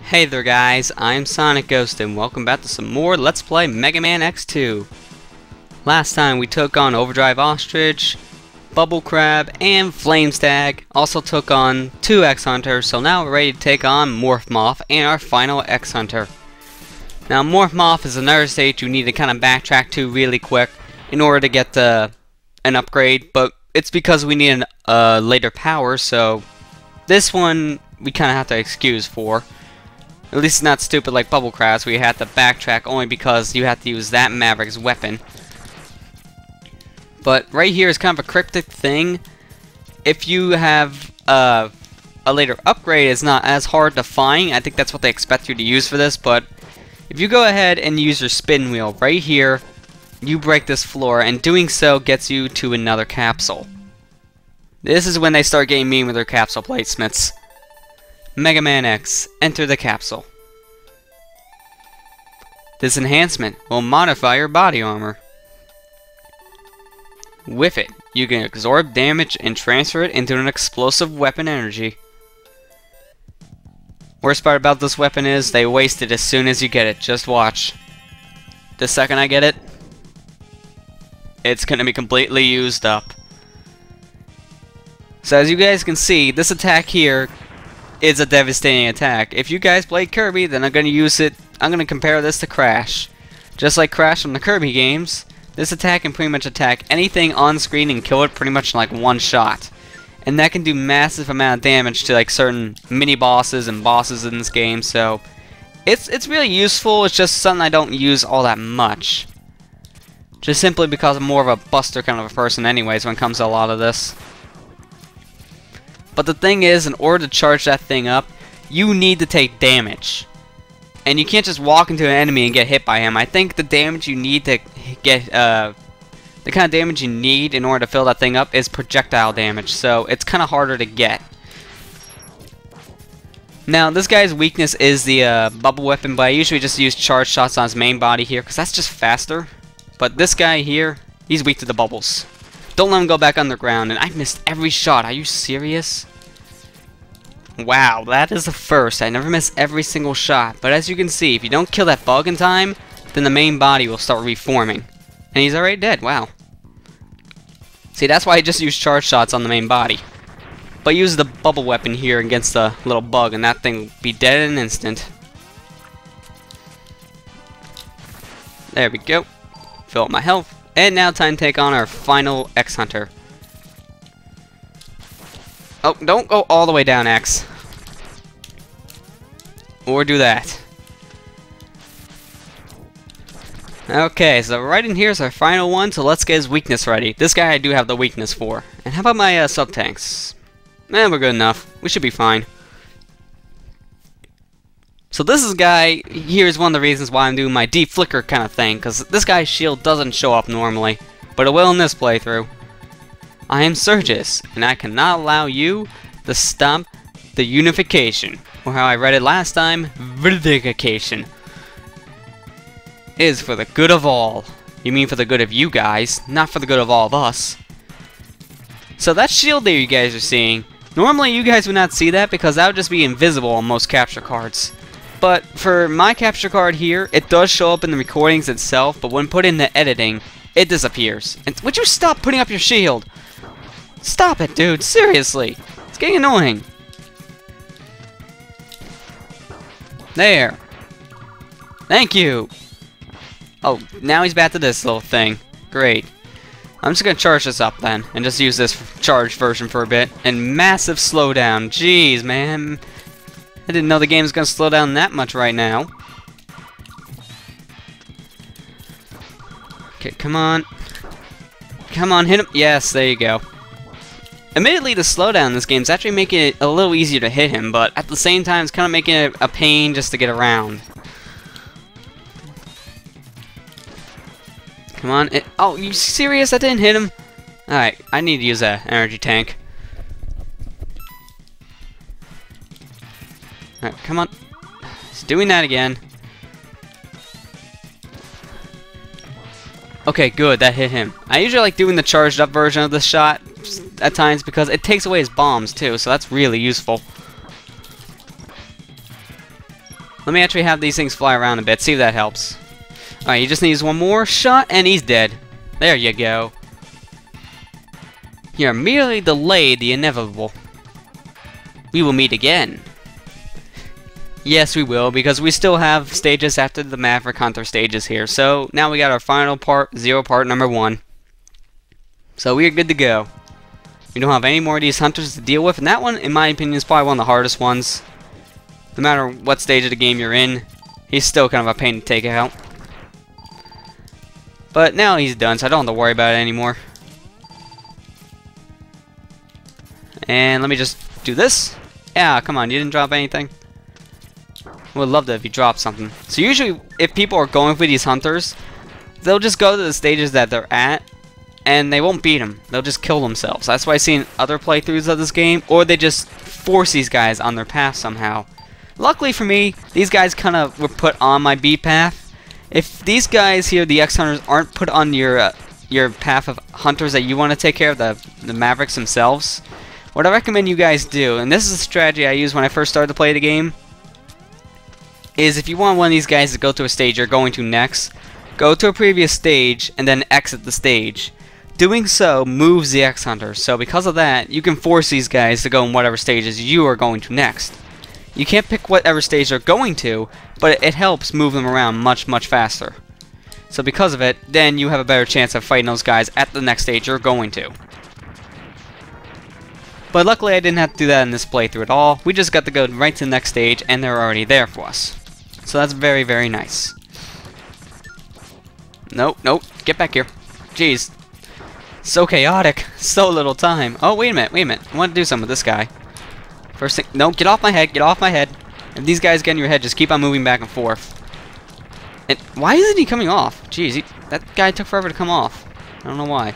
Hey there guys, I'm SonicGhost and welcome back to some more Let's Play Mega Man X2. Last time we took on Overdrive Ostrich, Bubble Crab, and Flame Stag. Also took on 2 X-Hunters, so now we're ready to take on Morph Moth and our final X-Hunter. Now Morph Moth is another stage you need to kind of backtrack to really quick in order to get an upgrade, but it's because we need a later power, so this one we kind of have to excuse for. At least it's not stupid like Bubble Crabs, where you have to backtrack only because you have to use that Maverick's weapon. But right here is kind of a cryptic thing. If you have a later upgrade, it's not as hard to find. I think that's what they expect you to use for this, but if you go ahead and use your spin wheel right here, you break this floor, and doing so gets you to another capsule. This is when they start getting mean with their capsule placements. Mega Man X, enter the capsule. This enhancement will modify your body armor. With it, you can absorb damage and transfer it into an explosive weapon energy. Worst part about this weapon is they waste it as soon as you get it. Just watch. The second I get it, it's gonna be completely used up. So as you guys can see, this attack here is a devastating attack. If you guys played Kirby, then I'm going to use it. I'm going to compare this to Crash. Just like Crash from the Kirby games, this attack can pretty much attack anything on screen and kill it pretty much in like one shot. And that can do massive amount of damage to like certain mini bosses and bosses in this game. So it's really useful. It's just something I don't use all that much. Just simply because I'm more of a buster kind of a person anyways when it comes to a lot of this. But the thing is, in order to charge that thing up, you need to take damage. And you can't just walk into an enemy and get hit by him. I think the damage you need to get, the kind of damage you need in order to fill that thing up is projectile damage. So it's kind of harder to get. Now, this guy's weakness is the bubble weapon, but I usually just use charge shots on his main body here, because that's just faster. But this guy here, he's weak to the bubbles. Don't let him go back underground, and I missed every shot. Are you serious? Wow, that is a first. I never miss every single shot. But as you can see, if you don't kill that bug in time, then the main body will start reforming. And he's already dead. Wow. See, that's why I just use charge shots on the main body. But use the bubble weapon here against the little bug, and that thing will be dead in an instant. There we go. Fill up my health. And now time to take on our final X-Hunter. Oh, don't go all the way down, X. Or do that. Okay, so right in here is our final one, so let's get his weakness ready. This guy I do have the weakness for. And how about my sub-tanks? We're good enough. We should be fine. So this is guy, here's one of the reasons why I'm doing my deep flicker kind of thing, because this guy's shield doesn't show up normally, but it will in this playthrough. I am Surges, and I cannot allow you to stop the unification, or how I read it last time, verification. Is for the good of all. You mean for the good of you guys, not for the good of all of us. So that shield there you guys are seeing, normally you guys would not see that because that would just be invisible on most capture cards. But for my capture card here, it does show up in the recordings itself, but when put into editing, it disappears. And would you stop putting up your shield? Stop it, dude. Seriously. It's getting annoying. There. Thank you. Oh, now he's back to this little thing. Great. I'm just going to charge this up then, and just use this charged version for a bit. And massive slowdown. Jeez, man. I didn't know the game was going to slow down that much right now. Okay, come on. Come on, hit him. Yes, there you go. Admittedly, the slowdown in this game is actually making it a little easier to hit him, but at the same time, it's kind of making it a pain just to get around. Come on. Oh, you serious? I didn't hit him? Alright, I need to use an energy tank. Alright, come on. He's doing that again. Okay, good, that hit him. I usually like doing the charged up version of this shot at times because it takes away his bombs too, so that's really useful. Let me actually have these things fly around a bit, see if that helps. Alright, he just needs one more shot, and he's dead. There you go. You are merely delayed the inevitable. We will meet again. Yes, we will, because we still have stages after the Maverick Hunter stages here. So, now we got our final part, 0 part number 1. So, we are good to go. We don't have any more of these hunters to deal with, and that one, in my opinion, is probably one of the hardest ones. No matter what stage of the game you're in, he's still kind of a pain to take out. But now he's done, so I don't have to worry about it anymore. And let me just do this. Yeah, come on, you didn't drop anything? I would love that if you dropped something. So usually, if people are going for these hunters, they'll just go to the stages that they're at, and they won't beat them. They'll just kill themselves. That's why I've seen other playthroughs of this game, or they just force these guys on their path somehow. Luckily for me, these guys kind of were put on my B path. If these guys here, the X-Hunters, aren't put on your path of hunters that you want to take care of, the Mavericks themselves, what I recommend you guys do, and this is a strategy I used when I first started to play the game, is if you want one of these guys to go to a stage you're going to next, go to a previous stage and then exit the stage. Doing so moves the X-Hunters, so because of that, you can force these guys to go in whatever stages you are going to next. You can't pick whatever stage they're going to, but it helps move them around much, much faster. So because of it, then you have a better chance of fighting those guys at the next stage you're going to. But luckily I didn't have to do that in this playthrough at all. We just got to go right to the next stage and they're already there for us. So that's very, very nice. Nope, nope, get back here. Jeez. So chaotic. So little time. Oh, wait a minute. I want to do something with this guy. First thing, no, get off my head, get off my head. If these guys get in your head, just keep on moving back and forth. And why isn't he coming off? Jeez, that guy took forever to come off. I don't know why.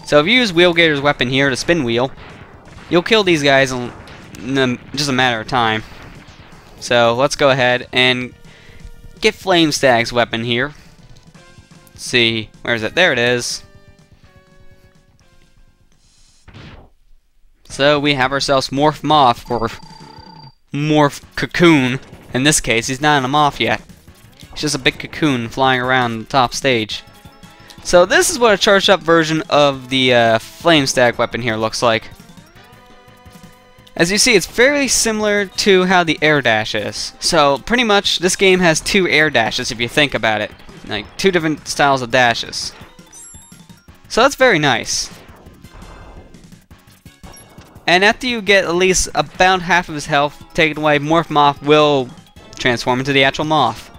So if you use Wheelgator's weapon here, the spin wheel, you'll kill these guys in just a matter of time. So let's go ahead and get Flamestag's weapon here. Let's see, where is it? There it is. So we have ourselves Morph Moth, or Morph Cocoon. In this case, he's not in a moth yet. He's just a big cocoon flying around the top stage. So this is what a charged up version of the Flamestag weapon here looks like. As you see, it's fairly similar to how the air dash is. So pretty much this game has 2 air dashes if you think about it. Like 2 different styles of dashes. So that's very nice. And after you get at least about half of his health taken away, Morph Moth will transform into the actual moth.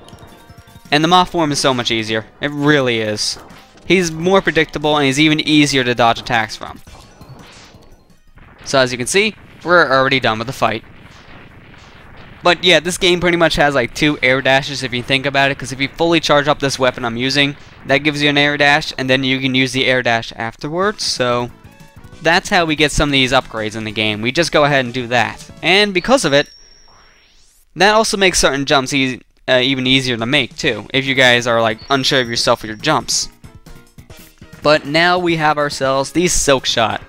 And the moth form is so much easier. It really is. He's more predictable and he's even easier to dodge attacks from. So as you can see, we're already done with the fight. But yeah, this game pretty much has like 2 air dashes if you think about it, because if you fully charge up this weapon I'm using, that gives you an air dash, and then you can use the air dash afterwards, so that's how we get some of these upgrades in the game. We just go ahead and do that. And because of it, that also makes certain jumps even easier to make too, if you guys are like unsure of yourself with your jumps. But now we have ourselves the Silk Shot.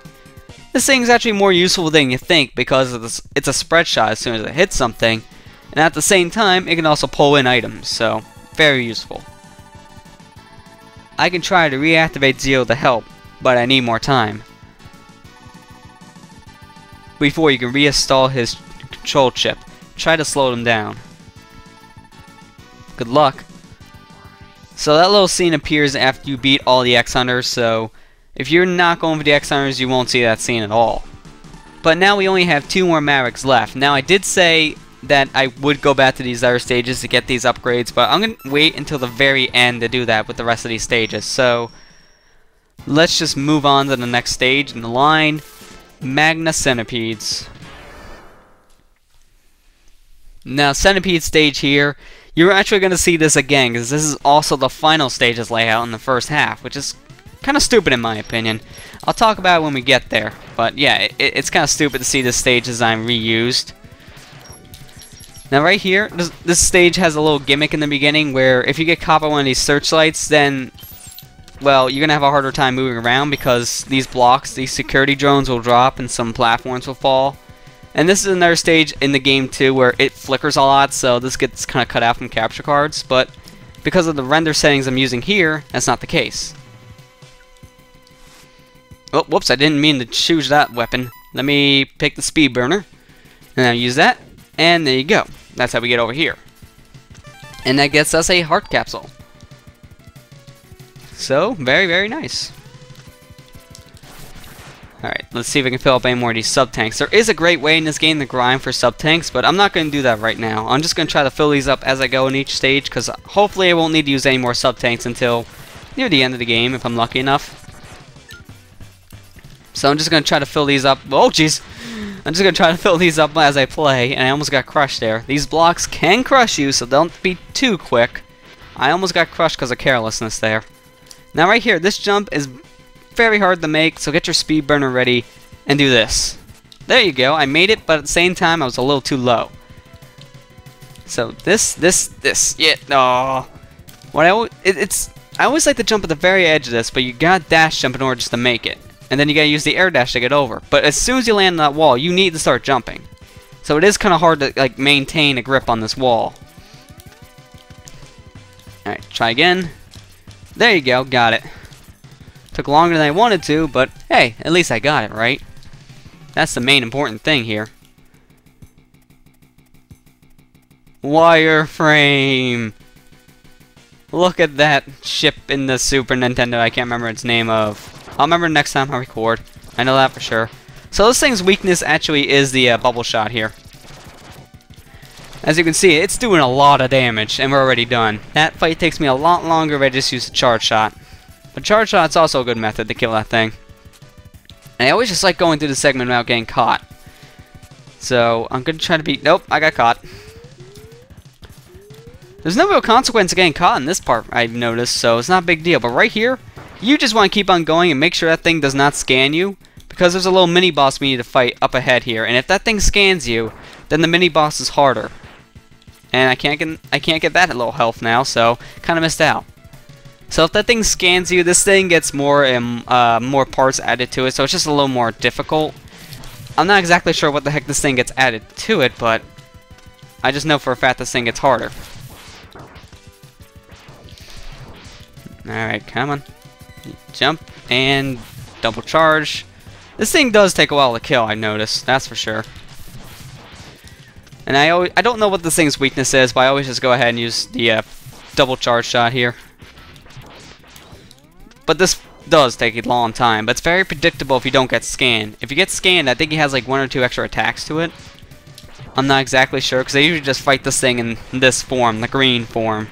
This thing's actually more useful than you think because of this, it's a spread shot as soon as it hits something, and at the same time it can also pull in items, so very useful. I can try to reactivate Zeo to help, but I need more time before you can reinstall his control chip. Try to slow him down. Good luck. So that little scene appears after you beat all the X-Hunters, so if you're not going for the X-Hunters, you won't see that scene at all. But now we only have 2 more Mavericks left. Now I did say that I would go back to these other stages to get these upgrades, but I'm going to wait until the very end to do that with the rest of these stages. So let's just move on to the next stage in the line. Magna Centipedes. Now Centipede stage here, you're actually going to see this again because this is also the final stages layout in the first half, which is kind of stupid in my opinion. I'll talk about it when we get there, but yeah, it's kind of stupid to see this stage design reused. Now right here, this stage has a little gimmick in the beginning where if you get caught by one of these searchlights, then well, you're going to have a harder time moving around because these blocks, these security drones will drop and some platforms will fall. And this is another stage in the game too where it flickers a lot, so this gets kind of cut out from capture cards, but because of the render settings I'm using here, that's not the case. Oh, whoops, I didn't mean to choose that weapon. Let me pick the speed burner, and I'll use that, and there you go. That's how we get over here. And that gets us a heart capsule. So, very, very nice. Alright, let's see if we can fill up any more of these sub-tanks. There is a great way in this game to grind for sub-tanks, but I'm not going to do that right now. I'm just going to try to fill these up as I go in each stage, because hopefully I won't need to use any more sub-tanks until near the end of the game, if I'm lucky enough. So I'm just going to try to fill these up. Oh, jeez! I'm just going to try to fill these up as I play, and I almost got crushed there. These blocks can crush you, so don't be too quick. I almost got crushed because of carelessness there. Now right here, this jump is very hard to make, so get your speed burner ready and do this. There you go, I made it, but at the same time I was a little too low. So this, yeah, oh. I always like to jump at the very edge of this, but you gotta dash jump in order just to make it. And then you gotta use the air dash to get over. But as soon as you land on that wall, you need to start jumping. So it is kind of hard to like maintain a grip on this wall. Alright, try again. There you go, got it. Took longer than I wanted to, but hey, at least I got it, right? That's the main important thing here. Wireframe! Look at that ship in the Super Nintendo I can't remember its name of. I'll remember next time I record. I know that for sure. So this thing's weakness actually is the bubble shot here. As you can see, it's doing a lot of damage, and we're already done. That fight takes me a lot longer if I just use the charge shot. But charge shot's also a good method to kill that thing. And I always just like going through the segment without getting caught. So I'm gonna try to be. Nope, I got caught. There's no real consequence of getting caught in this part, I've noticed, so it's not a big deal. But right here, you just want to keep on going and make sure that thing does not scan you, because there's a little mini boss we need to fight up ahead here. And if that thing scans you, then the mini boss is harder. And I can't get that little health now, so kind of missed out. So if that thing scans you, this thing gets more parts added to it, so it's just a little more difficult. I'm not exactly sure what the heck this thing gets added to it, but I just know for a fact this thing gets harder. Alright, come on. Jump and double charge. This thing does take a while to kill, I've noticed, that's for sure. And I don't know what this thing's weakness is, but I always just go ahead and use the double charge shot here. But this does take a long time, but it's very predictable if you don't get scanned. If you get scanned, I think he has like 1 or 2 extra attacks to it. I'm not exactly sure, because I usually just fight this thing in this form, the green form.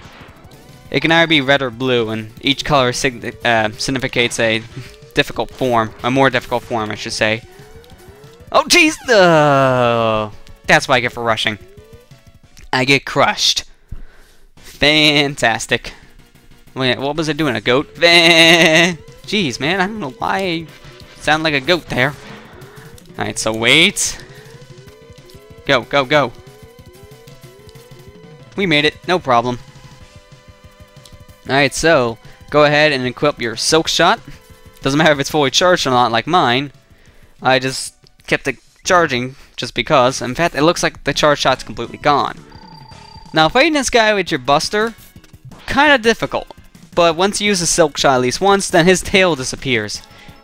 It can either be red or blue, and each color significates a difficult form, a more difficult form, I should say. Oh, jeez! That's what I get for rushing. I get crushed. Fantastic. Wait, what was it doing? A goat? Jeez, man, I don't know why I sound like a goat there. Alright, so wait. Go, go, go. We made it, no problem. Alright, so go ahead and equip your silk shot. Doesn't matter if it's fully charged or not, like mine. I just kept it charging just because. In fact, it looks like the charge shot's completely gone. Now, fighting this guy with your buster, kind of difficult. But once you use the silk shot at least once, then his tail disappears.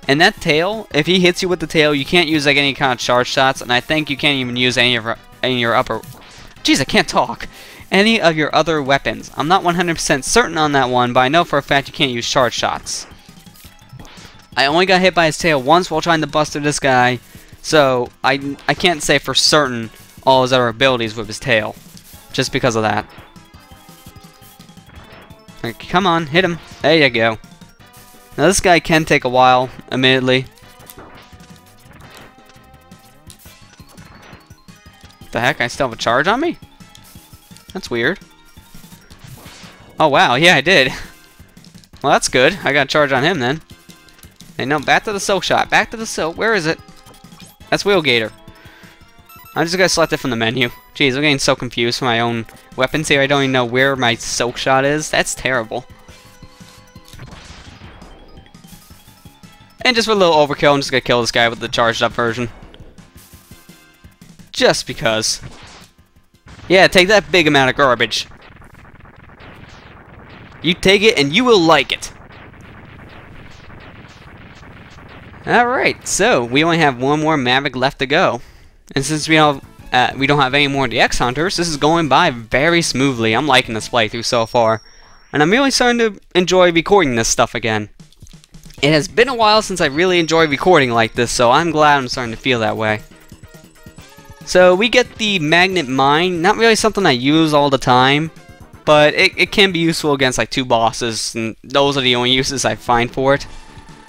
And that tail, if he hits you with the tail, you can't use like any kind of charge shots, and I think you can't even use any of your upper... Jeez, I can't talk. Any of your other weapons. I'm not 100% certain on that one, but I know for a fact you can't use charge shots. I only got hit by his tail once while trying to buster this guy, so I can't say for certain all his other abilities with his tail, just because of that. Right, come on, hit him. There you go. Now this guy can take a while, admittedly. What the heck? I still have a charge on me? That's weird. Oh wow, yeah I did. Well that's good. I got a charge on him then. And no, back to the silk shot. Back to the silk. Where is it? That's Wheelgator. I'm just gonna select it from the menu. Jeez, I'm getting so confused for my own weapons here. I don't even know where my silk shot is. That's terrible. And just for a little overkill, I'm just gonna kill this guy with the charged up version. Just because. Yeah, take that big amount of garbage. You take it and you will like it. Alright, so we only have one more Maverick left to go. And since we don't have any more of the X-Hunters, this is going by very smoothly. I'm liking this playthrough so far. And I'm really starting to enjoy recording this stuff again. It has been a while since I really enjoyed recording like this, so I'm glad I'm starting to feel that way. So we get the Magnet Mine, not really something I use all the time, but it can be useful against like 2 bosses, and those are the only uses I find for it.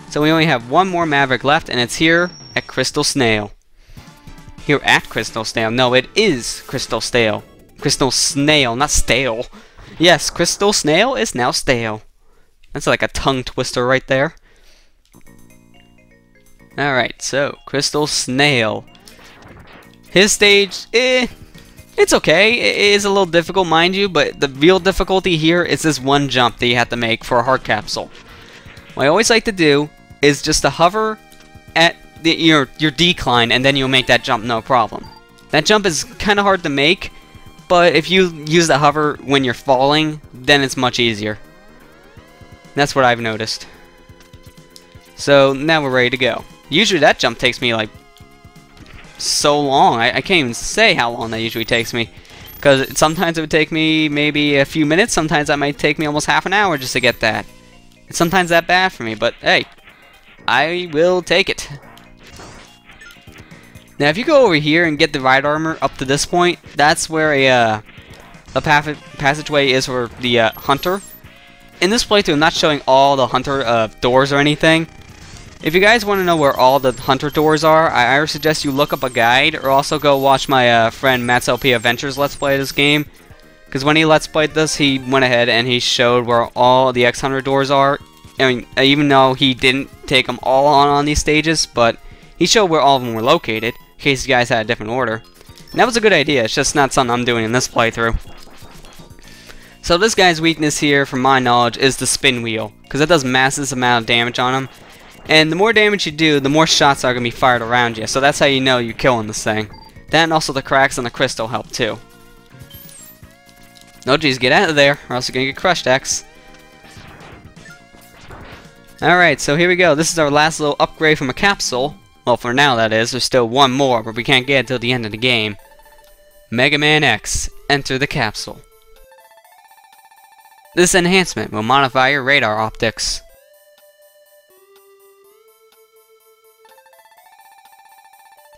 So we only have one more Maverick left, and it's here at Crystal Snail. Here at Crystal Snail. No, it is Crystal Snail. Crystal Snail, not stale. Yes, Crystal Snail is now stale. That's like a tongue twister right there. Alright, so Crystal Snail. His stage, it's okay. It is a little difficult, mind you, but the real difficulty here is this one jump that you have to make for a heart capsule. What I always like to do is just to hover at your decline, and then you'll make that jump no problem. That jump is kind of hard to make, but if you use the hover when you're falling, then it's much easier. That's what I've noticed. So now we're ready to go. Usually that jump takes me like so long. I can't even say how long that usually takes me, because sometimes it would take me maybe a few minutes, sometimes that might take me almost half an hour just to get that. It's sometimes that bad for me, but hey, I will take it. Now if you go over here and get the ride armor up to this point, that's where a passageway is for the hunter. In this playthrough I'm not showing all the hunter doors or anything. If you guys want to know where all the hunter doors are, I would suggest you look up a guide, or also go watch my friend Matt's LP Adventures Let's Play this game. Because when he Let's Played this, he went ahead and he showed where all the X-Hunter doors are. I mean, even though he didn't take them all on these stages, but he showed where all of them were located, in case you guys had a different order. And that was a good idea, it's just not something I'm doing in this playthrough. So this guy's weakness here, from my knowledge, is the spin wheel, because it does massive amount of damage on him. And the more damage you do, the more shots are going to be fired around you, so that's how you know you're killing this thing. That and also the cracks on the crystal help too. No geez, get out of there, or else you're going to get crushed, X. Alright, so here we go. This is our last little upgrade from a capsule. Well, for now that is. There's still one more, but we can't get it until the end of the game. Mega Man X, enter the capsule. This enhancement will modify your radar optics.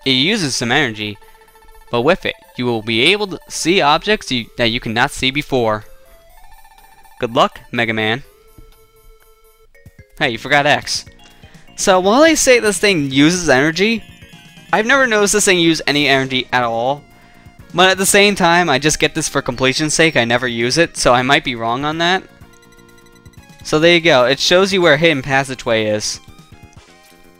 It uses some energy, but with it, you will be able to see objects that you cannot see before. Good luck, Mega Man. Hey, you forgot X. So while they say this thing uses energy, I've never noticed this thing use any energy at all. But at the same time, I just get this for completion's sake. I never use it, so I might be wrong on that. So there you go. It shows you where a hidden passageway is.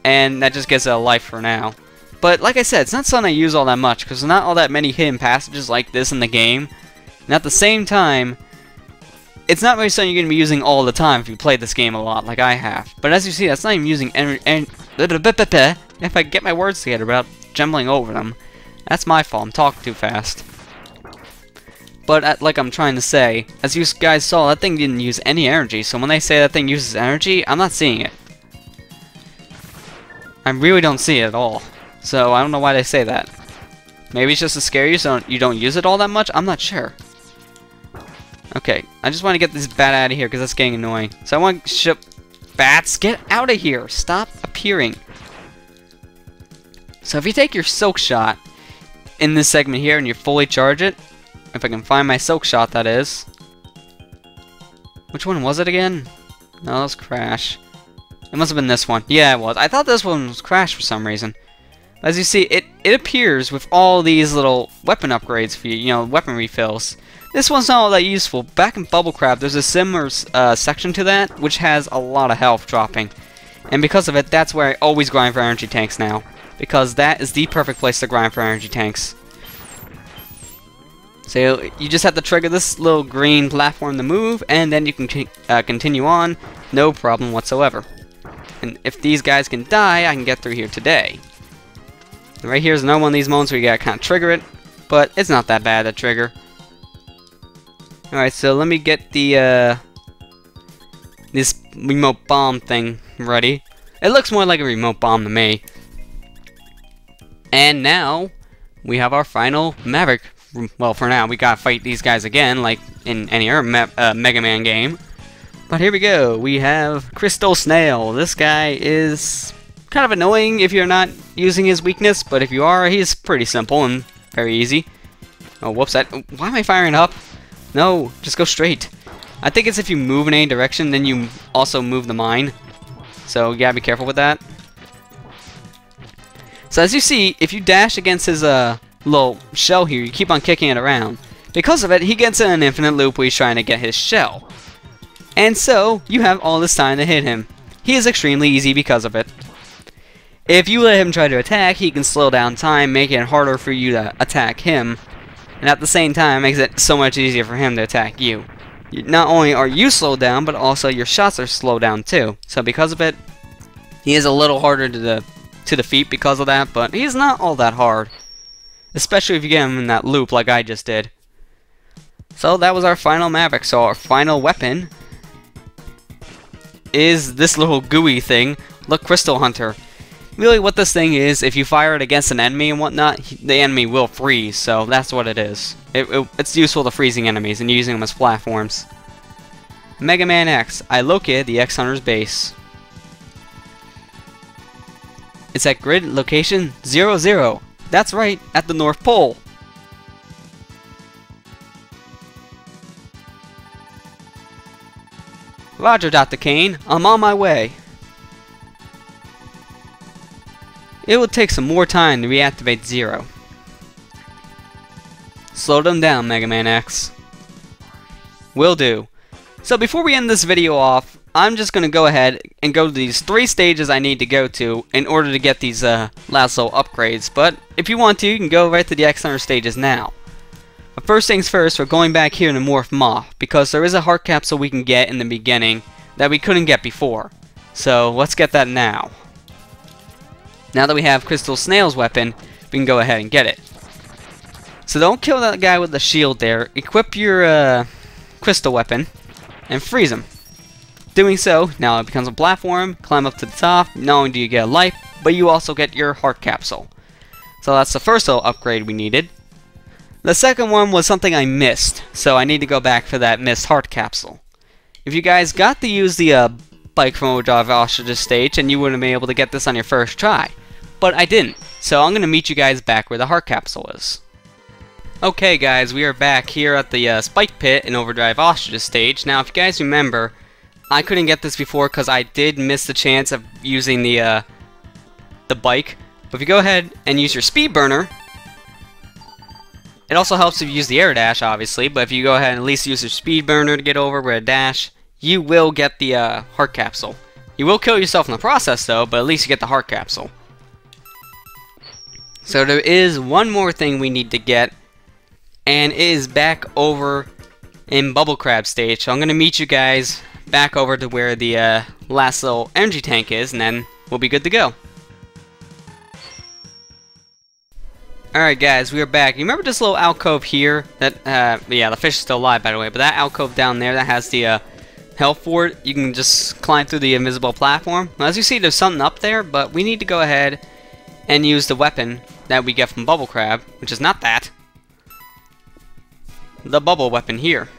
And that just gives it a life for now. But like I said, it's not something I use all that much, because there's not all that many hidden passages like this in the game. And at the same time, it's not really something you're going to be using all the time if you play this game a lot, like I have. But as you see, that's not even using if I get my words together without jumbling over them. That's my fault, I'm talking too fast. But like I'm trying to say, as you guys saw, that thing didn't use any energy, so when they say that thing uses energy, I'm not seeing it. I really don't see it at all. So I don't know why they say that. Maybe it's just to scare you so you don't use it all that much? I'm not sure. Okay, I just want to get this bat out of here because that's getting annoying. So I want to ship bats, get out of here! Stop appearing. So if you take your silk shot in this segment here and you fully charge it, if I can find my silk shot, that is. Which one was it again? No, that was Crash. It must have been this one. Yeah, it was. I thought this one was Crash for some reason. As you see, it appears with all these little weapon upgrades for you, you know, weapon refills. This one's not all that useful. Back in Bubble Crab, there's a similar section to that, which has a lot of health dropping. And because of it, that's where I always grind for energy tanks now. Because that is the perfect place to grind for energy tanks. So you just have to trigger this little green platform to move, and then you can continue on, no problem whatsoever. And if these guys can die, I can get through here today. Right here's another one of these moments where you gotta kind of trigger it, but it's not that bad to trigger. Alright, so let me get the this remote bomb thing ready. It looks more like a remote bomb to me. And now we have our final Maverick. Well, for now, we gotta fight these guys again, like in any other Mega Man game. But here we go. We have Crystal Snail. This guy is kind of annoying if you're not using his weakness, but if you are, he's pretty simple and very easy. Oh, whoops. Why am I firing up? No, just go straight. I think it's if you move in any direction, then you also move the mine. So you gotta be careful with that. So as you see, if you dash against his little shell here, you keep on kicking it around. Because of it, he gets in an infinite loop where he's trying to get his shell. And so, you have all this time to hit him. He is extremely easy because of it. If you let him try to attack, he can slow down time, making it harder for you to attack him. And at the same time, makes it so much easier for him to attack you. Not only are you slowed down, but also your shots are slowed down too. So because of it, he is a little harder to defeat because of that, but he's not all that hard. Especially if you get him in that loop like I just did. So that was our final Maverick. So our final weapon is this little gooey thing. Look, Crystal Hunter. Really what this thing is, if you fire it against an enemy and whatnot, the enemy will freeze. So that's what it is. It's useful to freezing enemies and using them as platforms. Mega Man X. I located the X Hunter's base. It's at grid location 00. That's right, at the North Pole. Roger, Dr. Kane. I'm on my way. It will take some more time to reactivate Zero. Slow them down, Mega Man X. Will do. So before we end this video off, I'm just going to go ahead and go to these 3 stages I need to go to in order to get these last little upgrades. But if you want to, you can go right to the X Hunter stages now. But first things first, we're going back here to Morph Moth, because there is a heart capsule we can get in the beginning that we couldn't get before. So let's get that now. Now that we have Crystal Snail's weapon, we can go ahead and get it. So don't kill that guy with the shield there. Equip your crystal weapon and freeze him. Doing so, now it becomes a platform, climb up to the top. Not only do you get a life, but you also get your heart capsule. So that's the first little upgrade we needed. The second one was something I missed, so I need to go back for that missed heart capsule. If you guys got to use the bike from Overdrive Ostrich stage, and you wouldn't have been able to get this on your first try. But I didn't, so I'm going to meet you guys back where the heart capsule is. Okay guys, we are back here at the Spike Pit in Overdrive Ostrich stage. Now if you guys remember, I couldn't get this before because I did miss the chance of using the bike. But if you go ahead and use your speed burner, it also helps if you use the air dash, obviously. But if you go ahead and at least use your speed burner to get over with a dash, you will get the heart capsule. You will kill yourself in the process though, but at least you get the heart capsule. So there is one more thing we need to get, and it is back over in Bubble Crab stage. So I'm going to meet you guys back over to where the last little energy tank is, and then we'll be good to go. Alright guys, we are back. You remember this little alcove here? That yeah, the fish is still alive by the way, but that alcove down there that has the health fort, you can just climb through the invisible platform. Now, as you see, there's something up there, but we need to go ahead and use the weapon that we get from Bubble Crab, which is not that. The bubble weapon here.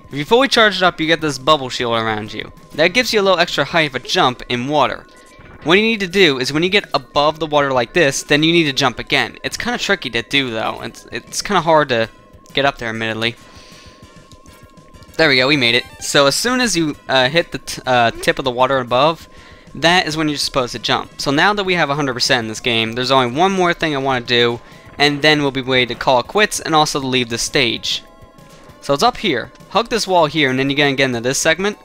If you fully charge it up, you get this bubble shield around you. That gives you a little extra height of a jump in water. What you need to do is when you get above the water like this, then you need to jump again. It's kind of tricky to do though. It's kind of hard to get up there, admittedly. There we go, we made it. So as soon as you hit the tip of the water above, that is when you're supposed to jump. So now that we have 100% in this game, there's only one more thing I want to do, and then we'll be ready to call it quits and also to leave the stage. So it's up here. Hug this wall here, and then you're going to get into this segment.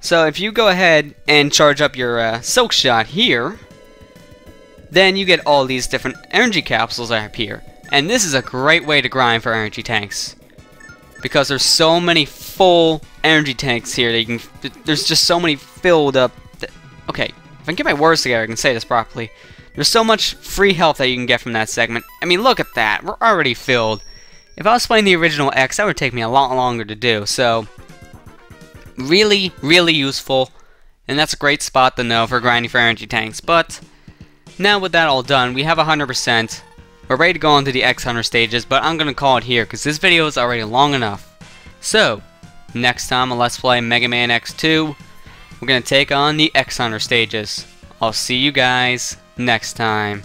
So if you go ahead and charge up your silk shot here, then you get all these different energy capsules that appear. And this is a great way to grind for energy tanks, because there's so many full energy tanks here that you can. There's just so many filled up. Okay, if I can get my words together, I can say this properly. There's so much free health that you can get from that segment. I mean, look at that. We're already filled. If I was playing the original X, that would take me a lot longer to do. So, really, really useful. And that's a great spot to know for grinding for energy tanks. But, now with that all done, we have 100%. We're ready to go on to the X Hunter stages, but I'm going to call it here because this video is already long enough. So, next time on Let's Play Mega Man X2, we're going to take on the X Hunter stages. I'll see you guys next time.